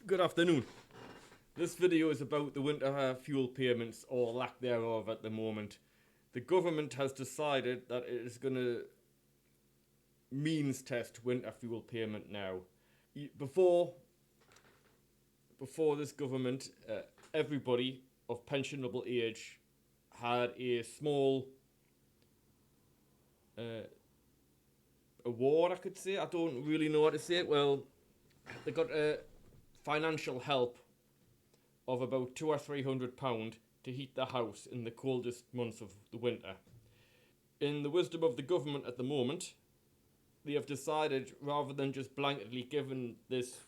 Good afternoon. This video is about the winter fuel payments or lack thereof at the moment. The government has decided that it is going to means test winter fuel payment now. Before this government, everybody of pensionable age had a small award, I could say. I don't really know what to say. Well, they got financial help of about £200 or £300 to heat the house in the coldest months of the winter. In the wisdom of the government at the moment, they have decided, rather than just blanketly giving this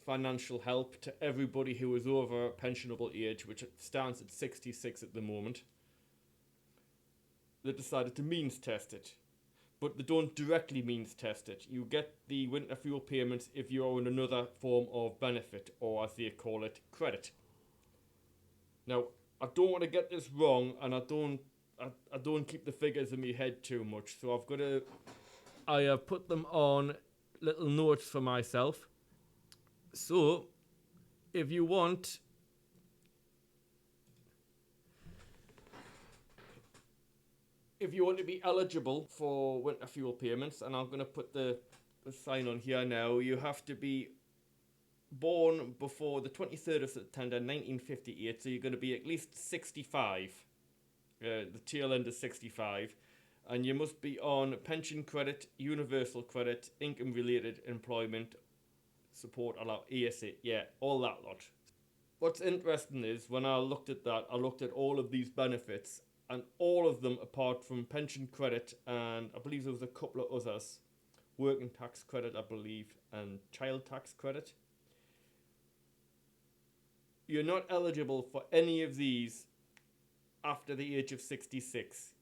financial help to everybody who is over pensionable age, which stands at 66 at the moment, they decided to means test it. But they don't directly means test it. You get the winter fuel payments if you're on another form of benefit, or as they call it, credit. Now, I don't want to get this wrong, and I don't keep the figures in my head too much, so I have put them on little notes for myself. So, if you want to be eligible for winter fuel payments, and I'm going to put the sign on here now, you have to be born before the 23rd of September 1958, so you're going to be at least 65, the tail end of 65, and you must be on pension credit, universal credit, income related employment support, ESA, yeah, all that lot. What's interesting is, when I looked at that, I looked at all of these benefits, and all of them, apart from pension credit, and I believe there was a couple of others, working tax credit, I believe, and child tax credit, you're not eligible for any of these after the age of 66.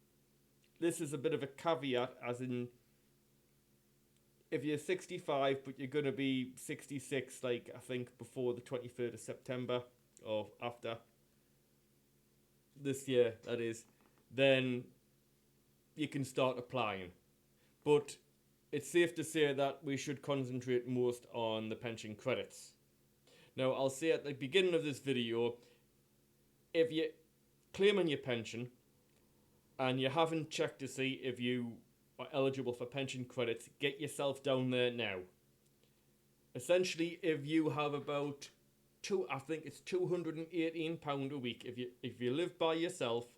This is a bit of a caveat, as in, if you're 65 but you're going to be 66, like I think before the 23rd of September, or after this year, that is, then you can start applying. But it's safe to say that we should concentrate most on the pension credits. Now, I'll say at the beginning of this video, if you're claiming your pension and you haven't checked to see if you are eligible for pension credits, get yourself down there now. Essentially, if you have about I think it's £218 a week, if you live by yourself,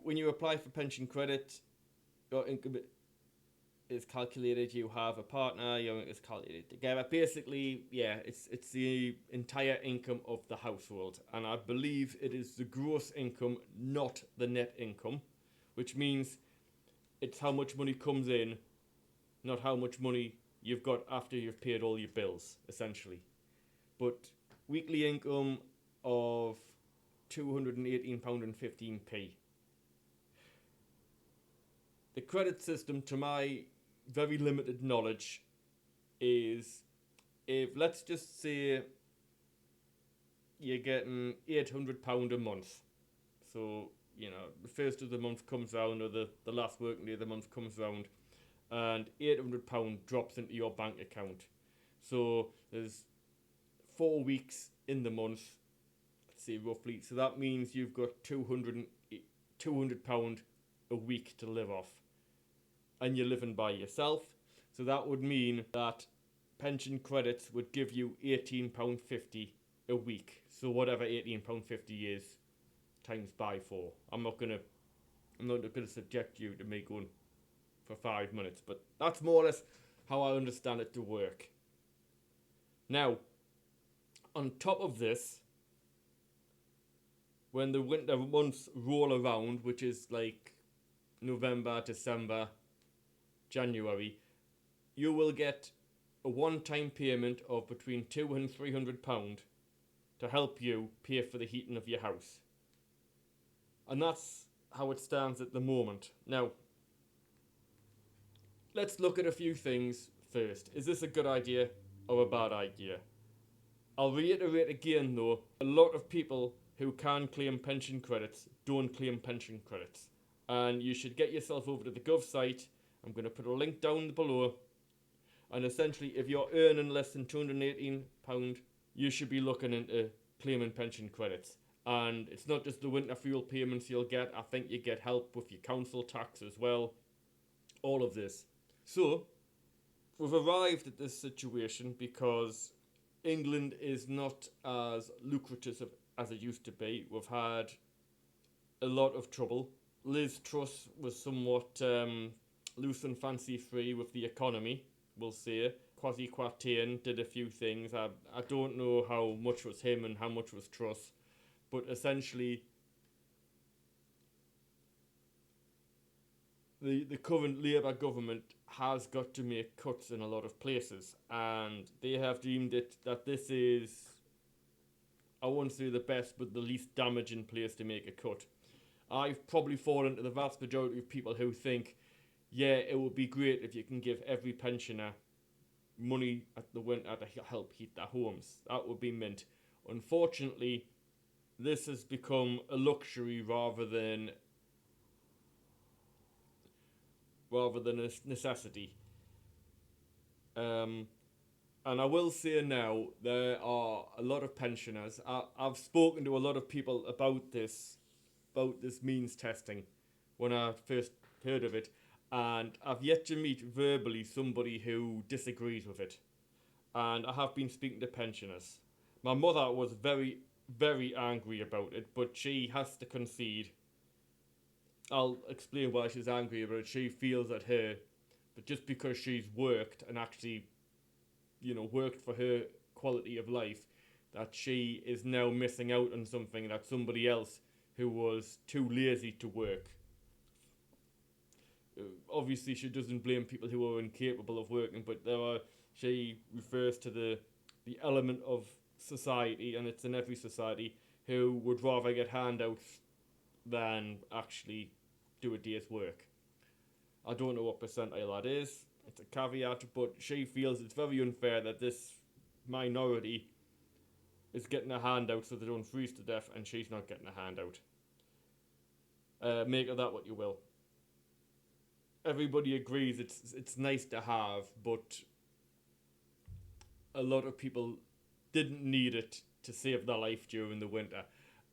when you apply for pension credit, your income is calculated, you have a partner, your income is calculated together. Basically, yeah, it's the entire income of the household, and I believe it is the gross income, not the net income, which means it's how much money comes in, not how much money you've got after you've paid all your bills, essentially. But weekly income of £218.15p. The credit system, to my very limited knowledge, is, if let's just say you're getting £800 a month, so the first of the month comes round, or the last working day of the month comes round, and £800 drops into your bank account. So there's 4 weeks in the month, let's say roughly, so that means you've got £200 a week to live off, and you're living by yourself, so that would mean that pension credits would give you £18.50 a week. So whatever £18.50 is times by 4. I'm not gonna subject you to me going for 5 minutes, but that's more or less how I understand it to work. Now, on top of this, when the winter months roll around, which is like November, December, January, you will get a one-time payment of between £200 and £300 to help you pay for the heating of your house. And that's how it stands at the moment. Now, let's look at a few things first. Is this a good idea or a bad idea? I'll reiterate again though, a lot of people who can claim pension credits don't claim pension credits. And you should get yourself over to the Gov site. I'm going to put a link down below, And essentially, if you're earning less than £218, you should be looking into claiming pension credits. And it's not just the winter fuel payments you'll get, I think you get help with your council tax as well. All of this. So, we've arrived at this situation because England is not as lucrative as it used to be. We've had a lot of trouble. Liz Truss was somewhat loose and fancy free with the economy, we'll say. Kwasi Kwarteng did a few things. I don't know how much was him and how much was Truss, but essentially the current Labour government has got to make cuts in a lot of places, and they have deemed it that this is, I won't say the best, but the least damaging place to make a cut. I've probably fallen into the vast majority of people who think, yeah, it would be great if you can give every pensioner money at the winter to help heat their homes. That would be mint. Unfortunately, this has become a luxury rather than a necessity. And I will say now, there are a lot of pensioners. I've spoken to a lot of people about this means testing when I first heard of it, and I've yet to meet verbally somebody who disagrees with it. And I have been speaking to pensioners. My mother was very, very angry about it, but she has to concede. I'll explain why she's angry about it. She feels that but just because she's worked and actually, worked for her quality of life, that she is now missing out on something that somebody else who was too lazy to work. Obviously, she doesn't blame people who are incapable of working, but she refers to the element of society, and it's in every society, who would rather get handouts than actually do a day's work. I don't know what percentile that is. It's a caveat, but she feels it's very unfair that this minority is getting a handout so they don't freeze to death, and she's not getting a handout. Make of that what you will. Everybody agrees it's nice to have, but a lot of people didn't need it to save their life during the winter,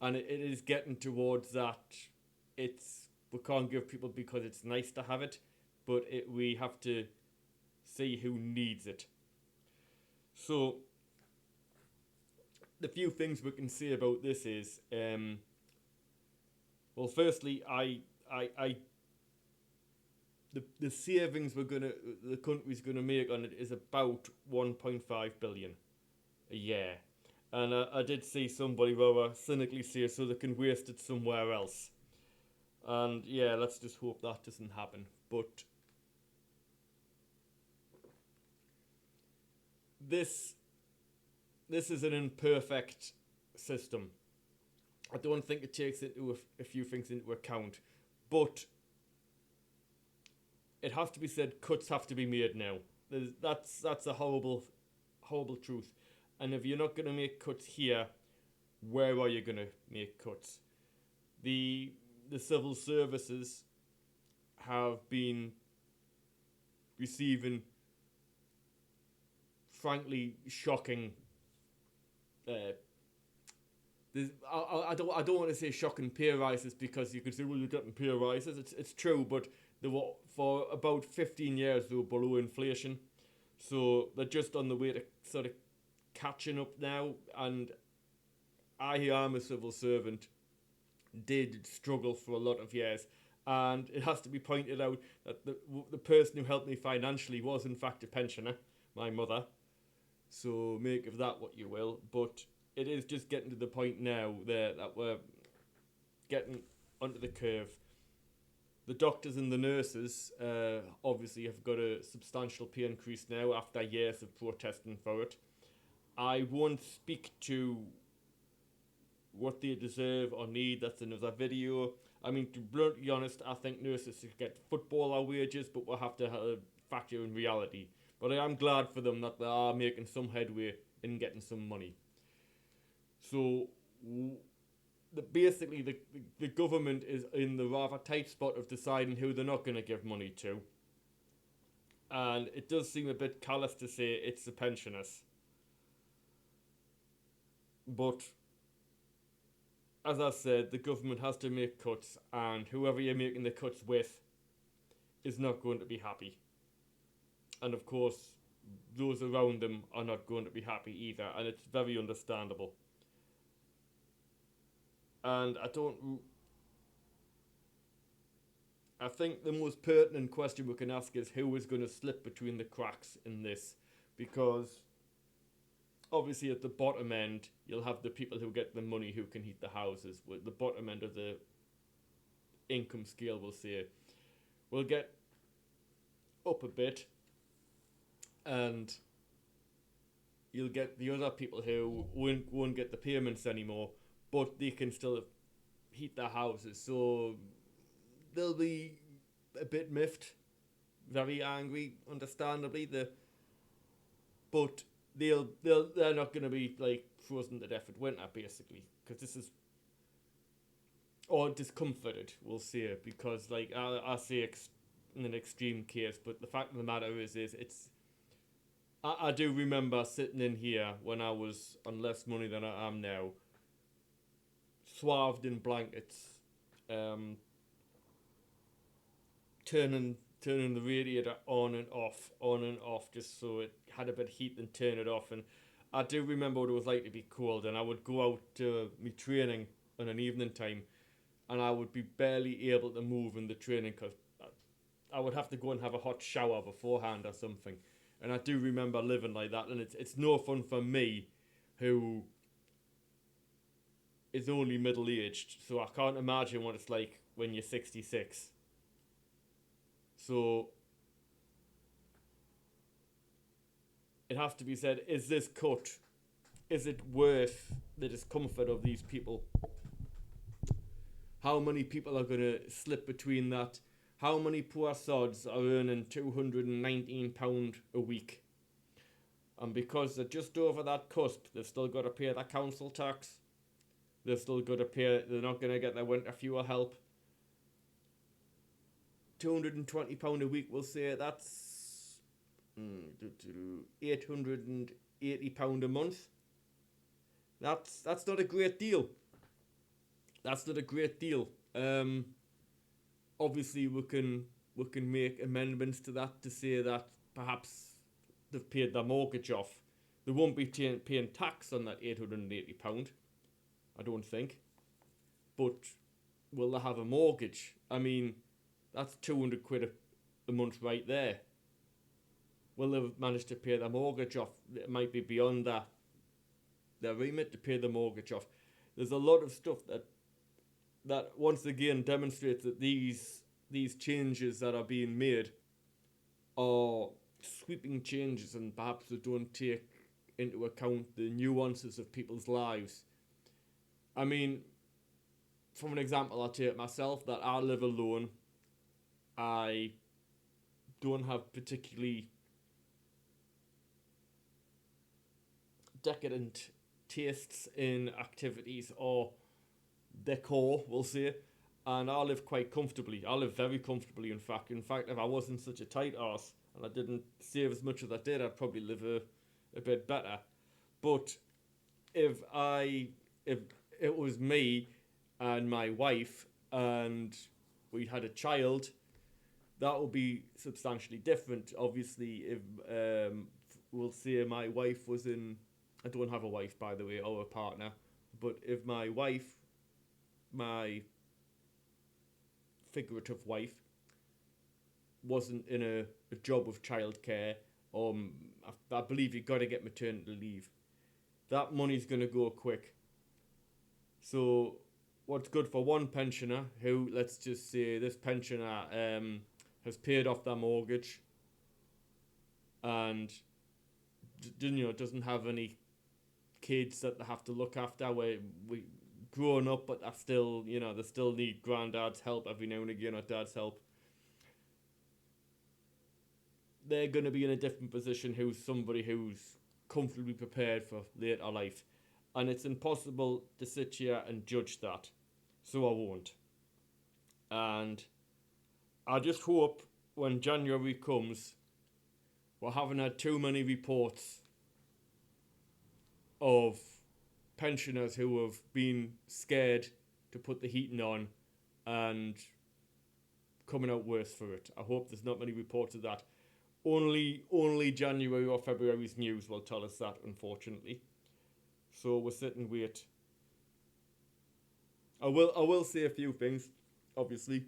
and it is getting towards that. We can't give people because it's nice to have it, but we have to see who needs it. So the few things we can say about this is, well, firstly, the savings the country's gonna make on it is about 1.5 billion a year, and I did see somebody rather cynically say so they can waste it somewhere else, and yeah, let's just hope that doesn't happen. But this is an imperfect system. I don't think it takes into a few things into account, but it has to be said, cuts have to be made now. That's a horrible truth. And if you're not going to make cuts here, where are you going to make cuts? The civil services have been receiving, frankly, shocking. I don't want to say shocking pay rises, because you could say, well, you're getting pay rises. It's true, but they were, for about 15 years, they were below inflation. So they're just on the way to sort of catching up now. And I am a civil servant, did struggle for a lot of years. And it has to be pointed out that the person who helped me financially was in fact a pensioner, my mother. So make of that what you will. But it is just getting to the point now there that we're getting onto the curve. The doctors and the nurses obviously have got a substantial pay increase now after years of protesting for it. I won't speak to what they deserve or need, that's another video. I mean, to be bluntly honest, I think nurses should get footballer wages, but we'll have to factor in reality. But I am glad for them that they are making some headway in getting some money. So basically the government is in the rather tight spot of deciding who they're not going to give money to. And it does seem a bit callous to say it's the pensioners. But as I said, the government has to make cuts, and whoever you're making the cuts with is not going to be happy. And of course, those around them are not going to be happy either, and it's very understandable. And I think the most pertinent question we can ask is who is going to slip between the cracks in this, because obviously at the bottom end you'll have the people who get the money who can heat the houses. With the bottom end of the income scale, we'll say, will get up a bit, and you'll get the other people who won't get the payments anymore, but they can still heat their houses. So they'll be a bit miffed, very angry, understandably. But they're not going to be like frozen to death at winter, basically, because this is, or discomforted, we'll say, because like I say in an extreme case, but the fact of the matter is it's. I do remember sitting in here when I was on less money than I am now, swathed in blankets, turning the radiator on and off, just so it had a bit of heat, and turn it off. And I do remember what it was like to be cold, and I would go out to my training on an evening time, and I would be barely able to move in the training because I would have to go and have a hot shower beforehand or something. And I do remember living like that, and it's no fun for me, who is only middle aged, so I can't imagine what it's like when you're 66. So it has to be said, is this cut, is it worth the discomfort of these people? How many people are going to slip between that? How many poor sods are earning £219 a week? And because they're just over that cusp, they've still got to pay their council tax. They've still got to pay, they're not going to get their winter fuel help. £220 a week, we'll say that's £880 a month. That's not a great deal. That's not a great deal. Obviously we can make amendments to that to say that perhaps they've paid their mortgage off. They won't be paying tax on that £880, I don't think. But will they have a mortgage? I mean, that's 200 quid a month right there. Will they manage to pay their mortgage off? It might be beyond their remit to pay the mortgage off. There's a lot of stuff that once again demonstrates that these changes that are being made are sweeping changes, and perhaps they don't take into account the nuances of people's lives. I mean, from an example, I'll take myself, that I live alone. I don't have particularly decadent tastes in activities or decor, we'll say, and I live quite comfortably. I live very comfortably, in fact. If I wasn't such a tight arse and I didn't save as much as I did, I'd probably live a bit better. But if it was me and my wife and we had a child, that would be substantially different. Obviously, if we'll say my wife was in, I don't have a wife, by the way, or a partner, but if my wife, my figurative wife, wasn't in a job of childcare, I believe you've got to get maternity leave. That money's going to go quick. So what's good for one pensioner, who, let's just say this pensioner has paid off their mortgage and doesn't have any kids that they have to look after, where we grown up, but they're still, they still need granddad's help every now and again, or dad's help. They're going to be in a different position who's somebody who's comfortably prepared for later life. And it's impossible to sit here and judge that. So I won't. And I just hope when January comes We haven't had too many reports of pensioners who have been scared to put the heating on and coming out worse for it. I hope there's not many reports of that. Only January or February's news will tell us that, unfortunately. So we'll sit and wait. I will say a few things, obviously.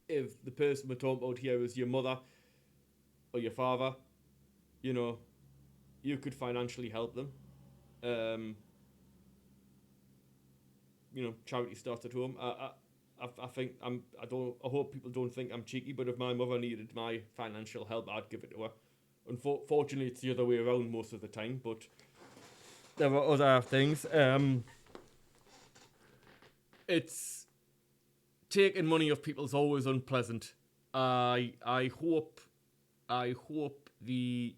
If the person we're talking about here is your mother or your father, you know, you could financially help them. You know, charity starts at home. I think I hope people don't think I'm cheeky, but if my mother needed my financial help, I'd give it to her. Unfortunately, it's the other way around most of the time, but there are other things. It's taking money off people's always unpleasant. I hope the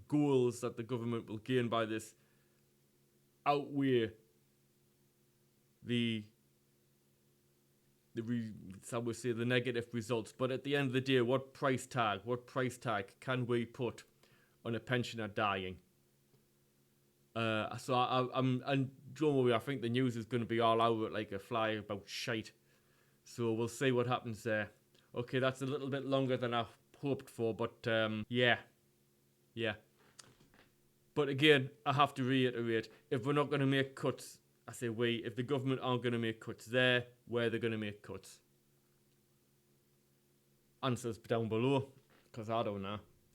goals that the government will gain by this outweigh the negative results. But at the end of the day, what price tag can we put on a pensioner dying? So I'm and don't worry, I think the news is going to be all out like a fly about shite. So we'll see what happens there. Okay, that's a little bit longer than I hoped for, but yeah. But again, I have to reiterate, if we're not going to make cuts, I say we, if the government aren't going to make cuts there, where they're going to make cuts. Answers down below, because I don't know.